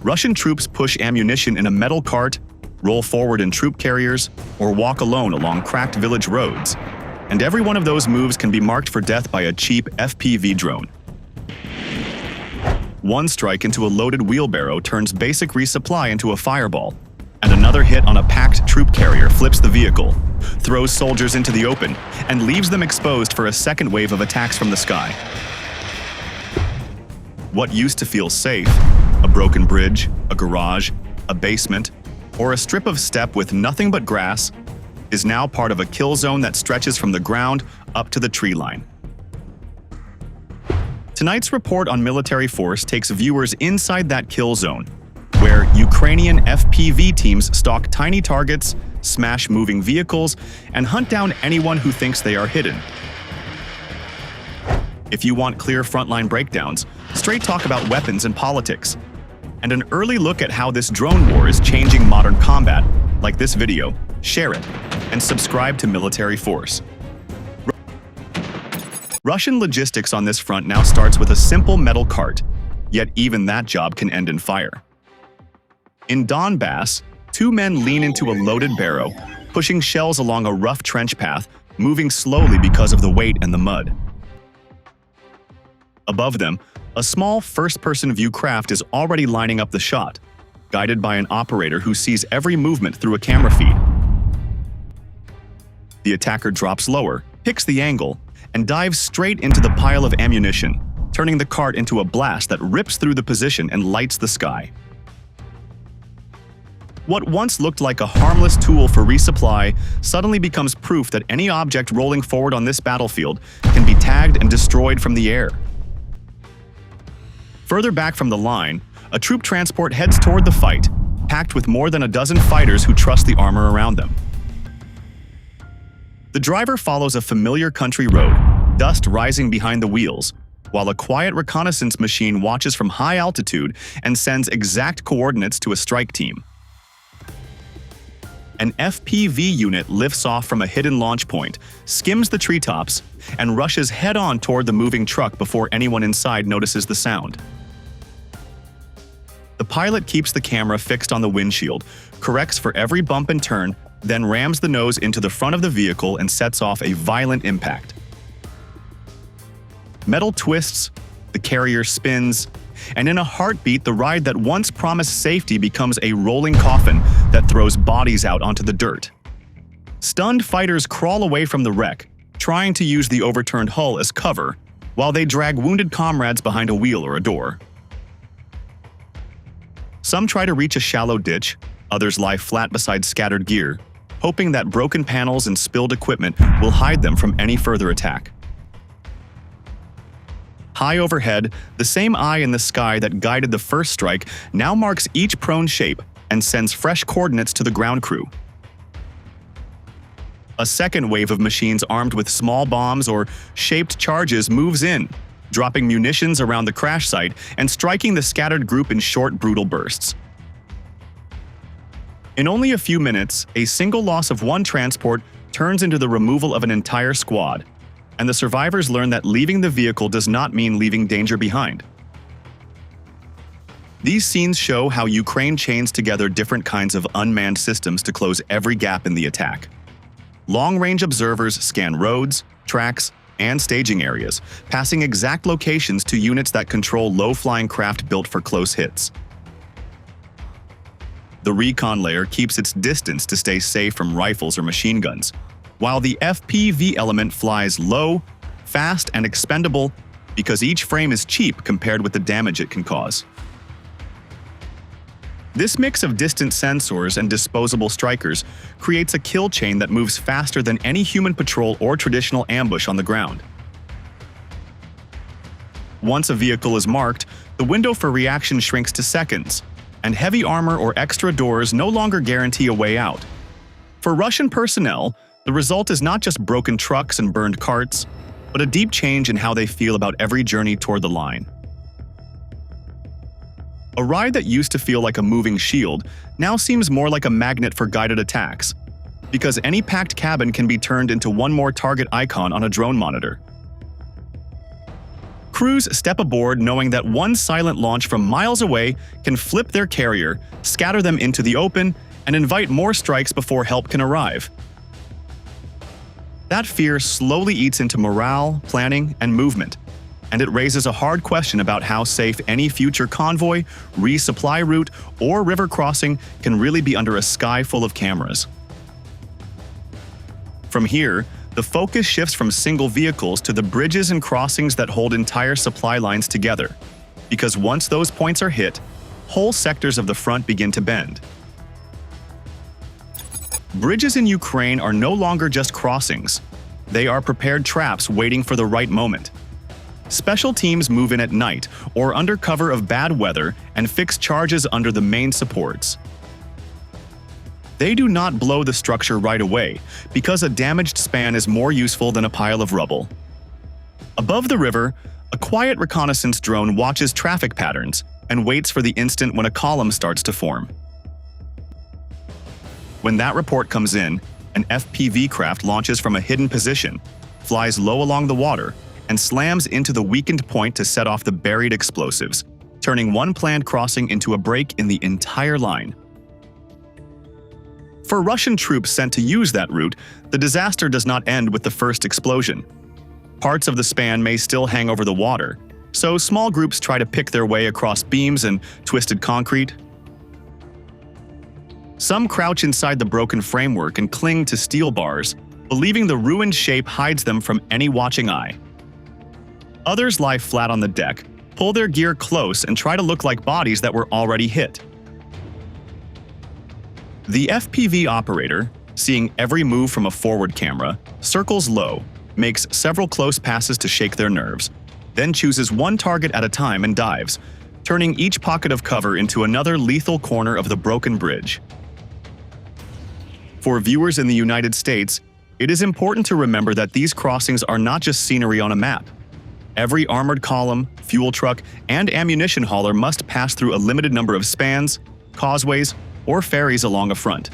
Russian troops push ammunition in a metal cart, roll forward in troop carriers, or walk alone along cracked village roads. And every one of those moves can be marked for death by a cheap FPV drone. One strike into a loaded wheelbarrow turns basic resupply into a fireball, and another hit on a packed troop carrier flips the vehicle, throws soldiers into the open, and leaves them exposed for a second wave of attacks from the sky. What used to feel safe, a broken bridge, a garage, a basement, or a strip of steppe with nothing but grass, is now part of a kill zone that stretches from the ground up to the tree line. Tonight's report on military force takes viewers inside that kill zone, where Ukrainian FPV teams stalk tiny targets, smash moving vehicles, and hunt down anyone who thinks they are hidden. If you want clear frontline breakdowns, straight talk about weapons and politics, and an early look at how this drone war is changing modern combat, like this video, share it, and subscribe to Military Force. Russian logistics on this front now starts with a simple metal cart, yet even that job can end in fire. In Donbass, two men lean into a loaded barrow, pushing shells along a rough trench path, moving slowly because of the weight and the mud. Above them, a small first-person view craft is already lining up the shot, guided by an operator who sees every movement through a camera feed. The attacker drops lower, picks the angle, and dives straight into the pile of ammunition, turning the cart into a blast that rips through the position and lights the sky. What once looked like a harmless tool for resupply suddenly becomes proof that any object rolling forward on this battlefield can be tagged and destroyed from the air. Further back from the line, a troop transport heads toward the fight, packed with more than a dozen fighters who trust the armor around them. The driver follows a familiar country road, dust rising behind the wheels, while a quiet reconnaissance machine watches from high altitude and sends exact coordinates to a strike team. An FPV unit lifts off from a hidden launch point, skims the treetops, and rushes head-on toward the moving truck before anyone inside notices the sound. The pilot keeps the camera fixed on the windshield, corrects for every bump and turn, then rams the nose into the front of the vehicle and sets off a violent impact. Metal twists, the carrier spins, and in a heartbeat, the ride that once promised safety becomes a rolling coffin that throws bodies out onto the dirt. Stunned fighters crawl away from the wreck, trying to use the overturned hull as cover, while they drag wounded comrades behind a wheel or a door. Some try to reach a shallow ditch, others lie flat beside scattered gear, hoping that broken panels and spilled equipment will hide them from any further attack. High overhead, the same eye in the sky that guided the first strike now marks each prone shape and sends fresh coordinates to the ground crew. A second wave of machines armed with small bombs or shaped charges moves in, dropping munitions around the crash site and striking the scattered group in short, brutal bursts. In only a few minutes, a single loss of one transport turns into the removal of an entire squad, and the survivors learn that leaving the vehicle does not mean leaving danger behind. These scenes show how Ukraine chains together different kinds of unmanned systems to close every gap in the attack. Long-range observers scan roads, tracks, and staging areas, passing exact locations to units that control low-flying craft built for close hits. The recon layer keeps its distance to stay safe from rifles or machine guns, while the FPV element flies low, fast, and expendable because each frame is cheap compared with the damage it can cause. This mix of distant sensors and disposable strikers creates a kill chain that moves faster than any human patrol or traditional ambush on the ground. Once a vehicle is marked, the window for reaction shrinks to seconds, and heavy armor or extra doors no longer guarantee a way out. For Russian personnel, the result is not just broken trucks and burned carts, but a deep change in how they feel about every journey toward the line. A ride that used to feel like a moving shield now seems more like a magnet for guided attacks, because any packed cabin can be turned into one more target icon on a drone monitor. Crews step aboard knowing that one silent launch from miles away can flip their carrier, scatter them into the open, and invite more strikes before help can arrive. That fear slowly eats into morale, planning, and movement, and it raises a hard question about how safe any future convoy, resupply route, or river crossing can really be under a sky full of cameras. From here, the focus shifts from single vehicles to the bridges and crossings that hold entire supply lines together, because once those points are hit, whole sectors of the front begin to bend. Bridges in Ukraine are no longer just crossings. They are prepared traps waiting for the right moment. Special teams move in at night or under cover of bad weather and fix charges under the main supports. They do not blow the structure right away, because a damaged span is more useful than a pile of rubble. Above the river, a quiet reconnaissance drone watches traffic patterns and waits for the instant when a column starts to form. When that report comes in, an FPV craft launches from a hidden position, flies low along the water, and slams into the weakened point to set off the buried explosives, turning one planned crossing into a break in the entire line. For Russian troops sent to use that route, the disaster does not end with the first explosion. Parts of the span may still hang over the water, so small groups try to pick their way across beams and twisted concrete. Some crouch inside the broken framework and cling to steel bars, believing the ruined shape hides them from any watching eye. Others lie flat on the deck, pull their gear close, and try to look like bodies that were already hit. The FPV operator, seeing every move from a forward camera, circles low, makes several close passes to shake their nerves, then chooses one target at a time and dives, turning each pocket of cover into another lethal corner of the broken bridge. For viewers in the United States, it is important to remember that these crossings are not just scenery on a map. Every armored column, fuel truck, and ammunition hauler must pass through a limited number of spans, causeways, or ferries along a front.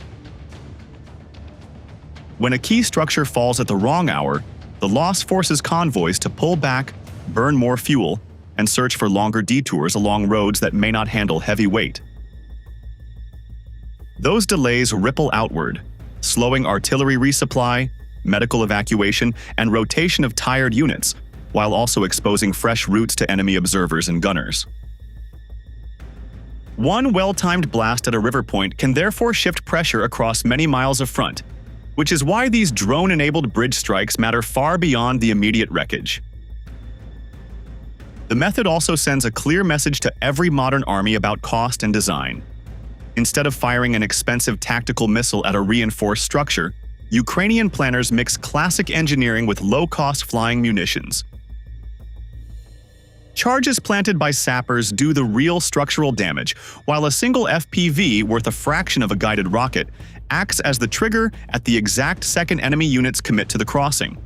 When a key structure falls at the wrong hour, the loss forces convoys to pull back, burn more fuel, and search for longer detours along roads that may not handle heavy weight. Those delays ripple outward, slowing artillery resupply, medical evacuation, and rotation of tired units, while also exposing fresh routes to enemy observers and gunners. One well-timed blast at a river point can therefore shift pressure across many miles of front, which is why these drone-enabled bridge strikes matter far beyond the immediate wreckage. The method also sends a clear message to every modern army about cost and design. Instead of firing an expensive tactical missile at a reinforced structure, Ukrainian planners mix classic engineering with low-cost flying munitions. Charges planted by sappers do the real structural damage, while a single FPV worth a fraction of a guided rocket acts as the trigger at the exact second enemy units commit to the crossing.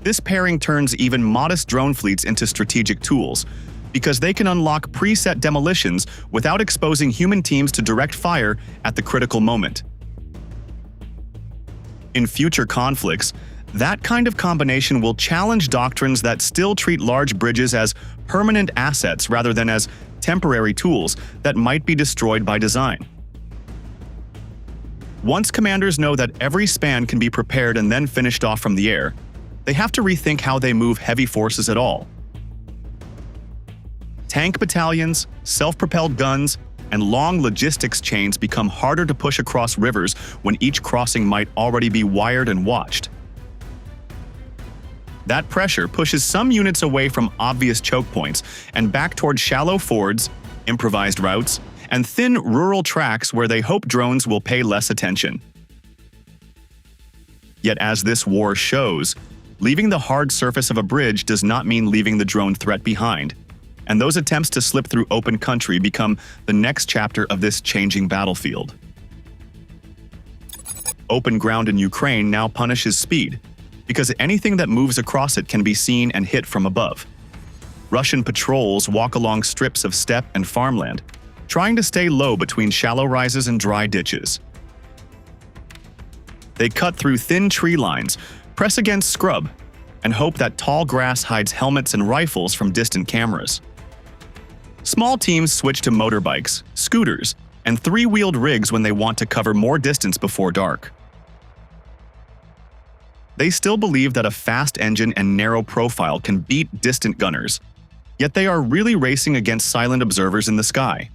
This pairing turns even modest drone fleets into strategic tools, because they can unlock preset demolitions without exposing human teams to direct fire at the critical moment. In future conflicts, that kind of combination will challenge doctrines that still treat large bridges as permanent assets rather than as temporary tools that might be destroyed by design. Once commanders know that every span can be prepared and then finished off from the air, they have to rethink how they move heavy forces at all. Tank battalions, self-propelled guns, and long logistics chains become harder to push across rivers when each crossing might already be wired and watched. That pressure pushes some units away from obvious choke points and back toward shallow fords, improvised routes, and thin rural tracks where they hope drones will pay less attention. Yet as this war shows, leaving the hard surface of a bridge does not mean leaving the drone threat behind, and those attempts to slip through open country become the next chapter of this changing battlefield. Open ground in Ukraine now punishes speed, because anything that moves across it can be seen and hit from above. Russian patrols walk along strips of steppe and farmland, trying to stay low between shallow rises and dry ditches. They cut through thin tree lines, press against scrub, and hope that tall grass hides helmets and rifles from distant cameras. Small teams switch to motorbikes, scooters, and three-wheeled rigs when they want to cover more distance before dark. They still believe that a fast engine and narrow profile can beat distant gunners, yet they are really racing against silent observers in the sky.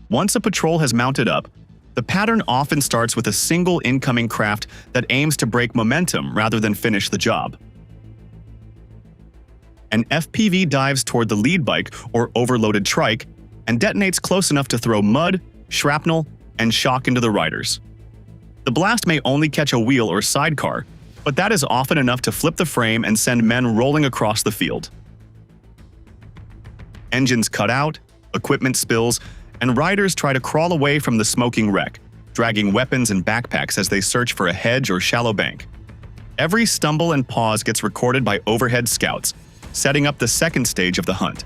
Once a patrol has mounted up, the pattern often starts with a single incoming craft that aims to break momentum rather than finish the job. An FPV dives toward the lead bike or overloaded trike and detonates close enough to throw mud, shrapnel, and shock into the riders. The blast may only catch a wheel or sidecar, but that is often enough to flip the frame and send men rolling across the field. Engines cut out, equipment spills, and riders try to crawl away from the smoking wreck, dragging weapons and backpacks as they search for a hedge or shallow bank. Every stumble and pause gets recorded by overhead scouts, setting up the second stage of the hunt.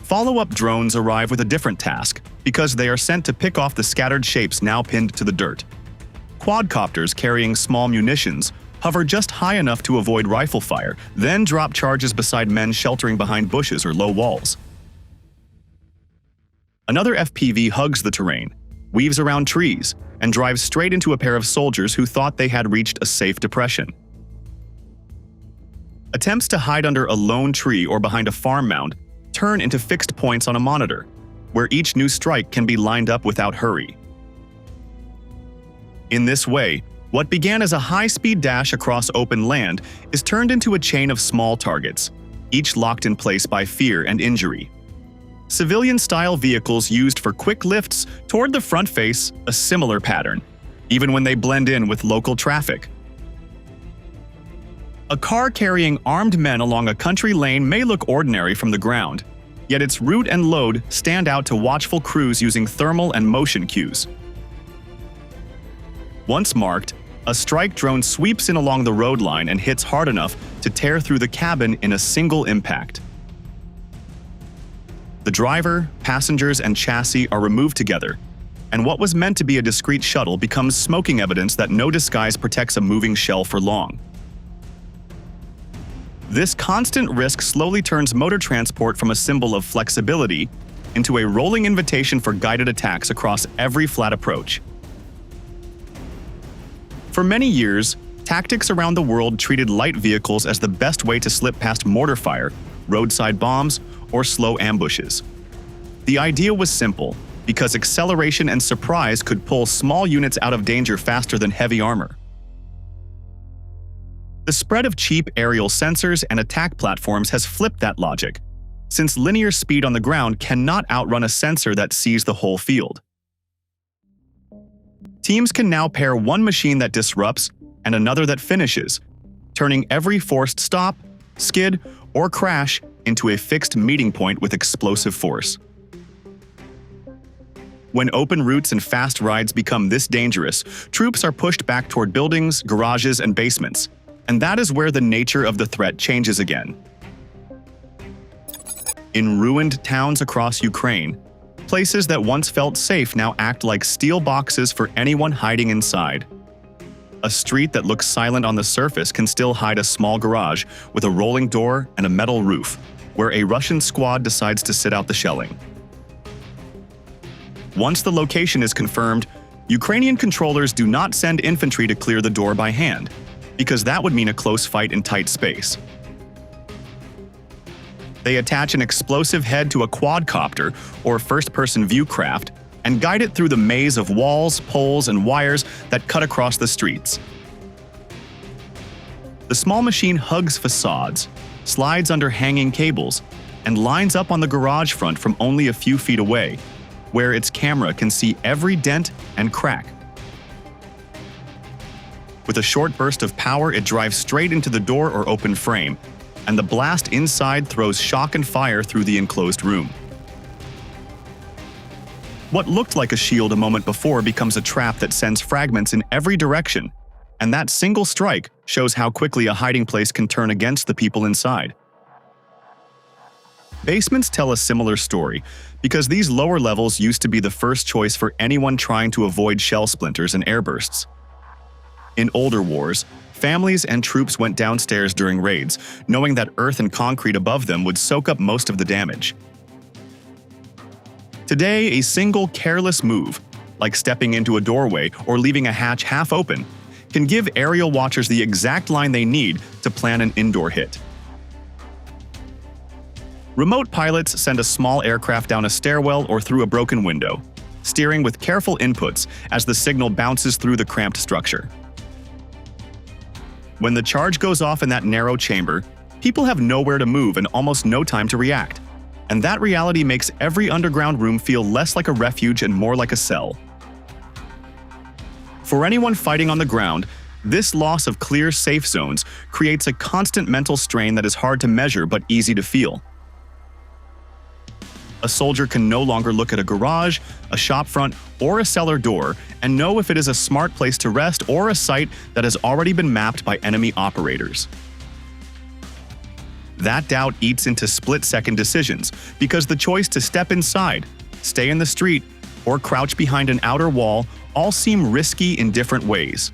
Follow-up drones arrive with a different task because they are sent to pick off the scattered shapes now pinned to the dirt. Quadcopters carrying small munitions hover just high enough to avoid rifle fire, then drop charges beside men sheltering behind bushes or low walls. Another FPV hugs the terrain, weaves around trees, and drives straight into a pair of soldiers who thought they had reached a safe depression. Attempts to hide under a lone tree or behind a farm mound turn into fixed points on a monitor, where each new strike can be lined up without hurry. In this way, what began as a high-speed dash across open land is turned into a chain of small targets, each locked in place by fear and injury. Civilian-style vehicles used for quick lifts toward the front face a similar pattern, even when they blend in with local traffic. A car carrying armed men along a country lane may look ordinary from the ground, yet its route and load stand out to watchful crews using thermal and motion cues. Once marked, a strike drone sweeps in along the road line and hits hard enough to tear through the cabin in a single impact. The driver, passengers, and chassis are removed together, and what was meant to be a discreet shuttle becomes smoking evidence that no disguise protects a moving shell for long. This constant risk slowly turns motor transport from a symbol of flexibility into a rolling invitation for guided attacks across every flat approach. For many years, tactics around the world treated light vehicles as the best way to slip past mortar fire, roadside bombs, or slow ambushes. The idea was simple, because acceleration and surprise could pull small units out of danger faster than heavy armor. The spread of cheap aerial sensors and attack platforms has flipped that logic, since linear speed on the ground cannot outrun a sensor that sees the whole field. Teams can now pair one machine that disrupts and another that finishes, turning every forced stop, skid, or crash into a fixed meeting point with explosive force. When open routes and fast rides become this dangerous, troops are pushed back toward buildings, garages, and basements, and that is where the nature of the threat changes again. In ruined towns across Ukraine, places that once felt safe now act like steel boxes for anyone hiding inside. A street that looks silent on the surface can still hide a small garage with a rolling door and a metal roof, where a Russian squad decides to sit out the shelling. Once the location is confirmed, Ukrainian controllers do not send infantry to clear the door by hand, because that would mean a close fight in tight space. They attach an explosive head to a quadcopter or first-person view craft and guide it through the maze of walls, poles, and wires that cut across the streets. The small machine hugs facades, slides under hanging cables, and lines up on the garage front from only a few feet away, where its camera can see every dent and crack. With a short burst of power, it drives straight into the door or open frame, and the blast inside throws shock and fire through the enclosed room. What looked like a shield a moment before becomes a trap that sends fragments in every direction, and that single strike shows how quickly a hiding place can turn against the people inside. Basements tell a similar story, because these lower levels used to be the first choice for anyone trying to avoid shell splinters and airbursts. In older wars, Families and troops went downstairs during raids, knowing that earth and concrete above them would soak up most of the damage. Today, a single careless move, like stepping into a doorway or leaving a hatch half open, can give aerial watchers the exact line they need to plan an indoor hit. Remote pilots send a small aircraft down a stairwell or through a broken window, steering with careful inputs as the signal bounces through the cramped structure. When the charge goes off in that narrow chamber, people have nowhere to move and almost no time to react. And that reality makes every underground room feel less like a refuge and more like a cell. For anyone fighting on the ground, this loss of clear safe zones creates a constant mental strain that is hard to measure but easy to feel. A soldier can no longer look at a garage, a shop front, or a cellar door and know if it is a smart place to rest or a site that has already been mapped by enemy operators. That doubt eats into split-second decisions because the choice to step inside, stay in the street, or crouch behind an outer wall all seem risky in different ways.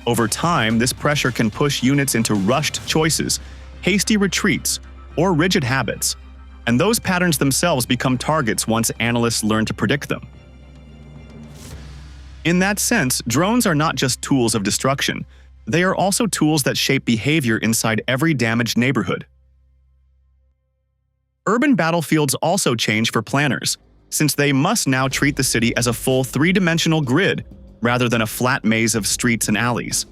Over time, this pressure can push units into rushed choices, hasty retreats, or rigid habits, and those patterns themselves become targets once analysts learn to predict them. In that sense, drones are not just tools of destruction. They are also tools that shape behavior inside every damaged neighborhood. Urban battlefields also change for planners, since they must now treat the city as a full three-dimensional grid rather than a flat maze of streets and alleys.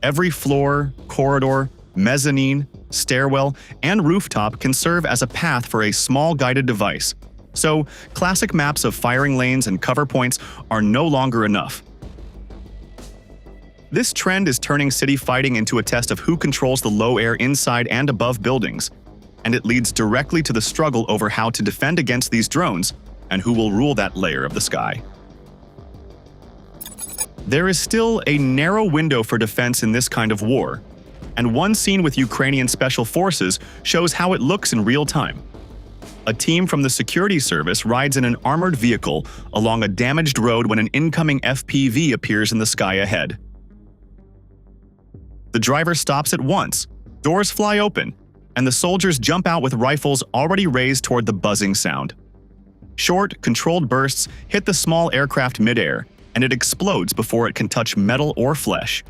Every floor, corridor, mezzanine, stairwell, and rooftop can serve as a path for a small guided device, so classic maps of firing lanes and cover points are no longer enough. This trend is turning city fighting into a test of who controls the low air inside and above buildings, and it leads directly to the struggle over how to defend against these drones and who will rule that layer of the sky. There is still a narrow window for defense in this kind of war, and one scene with Ukrainian Special Forces shows how it looks in real time. A team from the security service rides in an armored vehicle along a damaged road when an incoming FPV appears in the sky ahead. The driver stops at once, doors fly open, and the soldiers jump out with rifles already raised toward the buzzing sound. Short, controlled bursts hit the small aircraft midair, and it explodes before it can touch metal or flesh.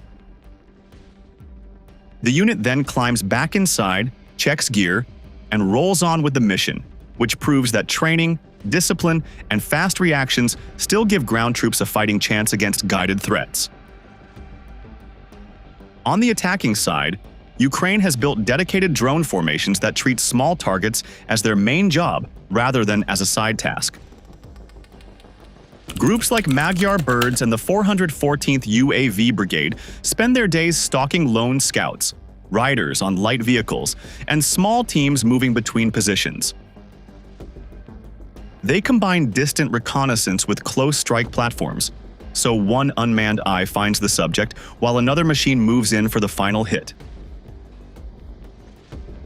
The unit then climbs back inside, checks gear, and rolls on with the mission, which proves that training, discipline, and fast reactions still give ground troops a fighting chance against guided threats. On the attacking side, Ukraine has built dedicated drone formations that treat small targets as their main job rather than as a side task. Groups like Magyar Birds and the 414th UAV Brigade spend their days stalking lone scouts, riders on light vehicles, and small teams moving between positions. They combine distant reconnaissance with close strike platforms, so one unmanned eye finds the subject while another machine moves in for the final hit.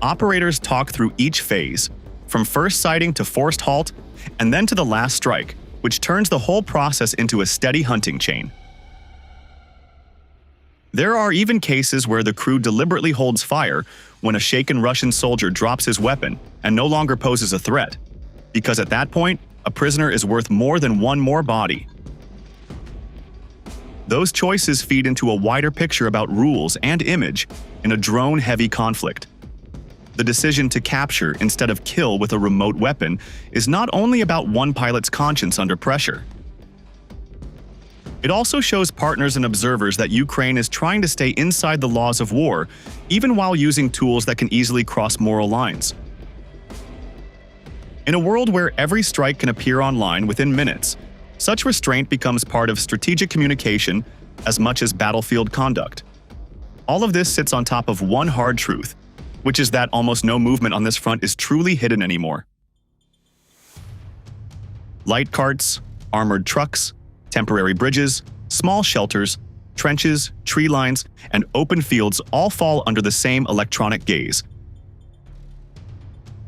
Operators talk through each phase, from first sighting to forced halt, and then to the last strike, which turns the whole process into a steady hunting chain. There are even cases where the crew deliberately holds fire when a shaken Russian soldier drops his weapon and no longer poses a threat, because at that point, a prisoner is worth more than one more body. Those choices feed into a wider picture about rules and image in a drone-heavy conflict. The decision to capture instead of kill with a remote weapon is not only about one pilot's conscience under pressure. It also shows partners and observers that Ukraine is trying to stay inside the laws of war, even while using tools that can easily cross moral lines. In a world where every strike can appear online within minutes, such restraint becomes part of strategic communication as much as battlefield conduct. All of this sits on top of one hard truth, which is that almost no movement on this front is truly hidden anymore. Light carts, armored trucks, temporary bridges, small shelters, trenches, tree lines, and open fields all fall under the same electronic gaze.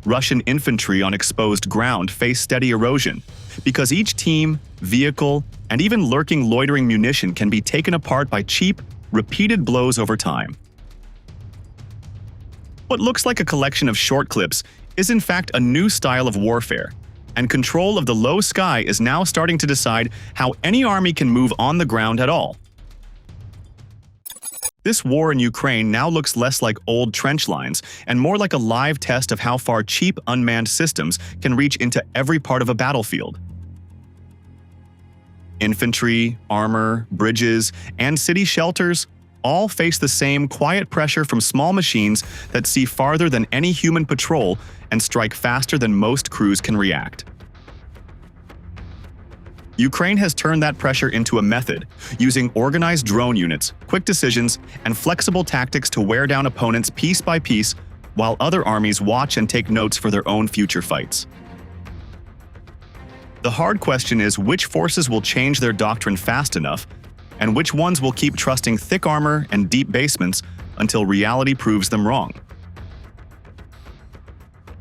Russian infantry on exposed ground face steady erosion because each team, vehicle, and even lurking loitering munition can be taken apart by cheap, repeated blows over time. What looks like a collection of short clips is in fact a new style of warfare, and control of the low sky is now starting to decide how any army can move on the ground at all. This war in Ukraine now looks less like old trench lines and more like a live test of how far cheap unmanned systems can reach into every part of a battlefield. Infantry, armor, bridges, and city shelters all face the same quiet pressure from small machines that see farther than any human patrol and strike faster than most crews can react. Ukraine has turned that pressure into a method, using organized drone units, quick decisions, and flexible tactics to wear down opponents piece by piece, while other armies watch and take notes for their own future fights. The hard question is which forces will change their doctrine fast enough, and which ones will keep trusting thick armor and deep basements until reality proves them wrong.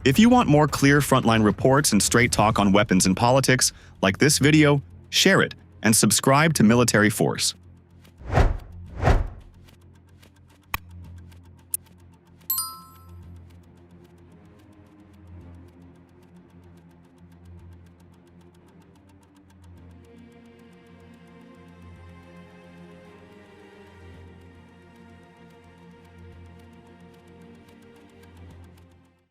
If you want more clear frontline reports and straight talk on weapons and politics, like this video, share it, and subscribe to Military Force.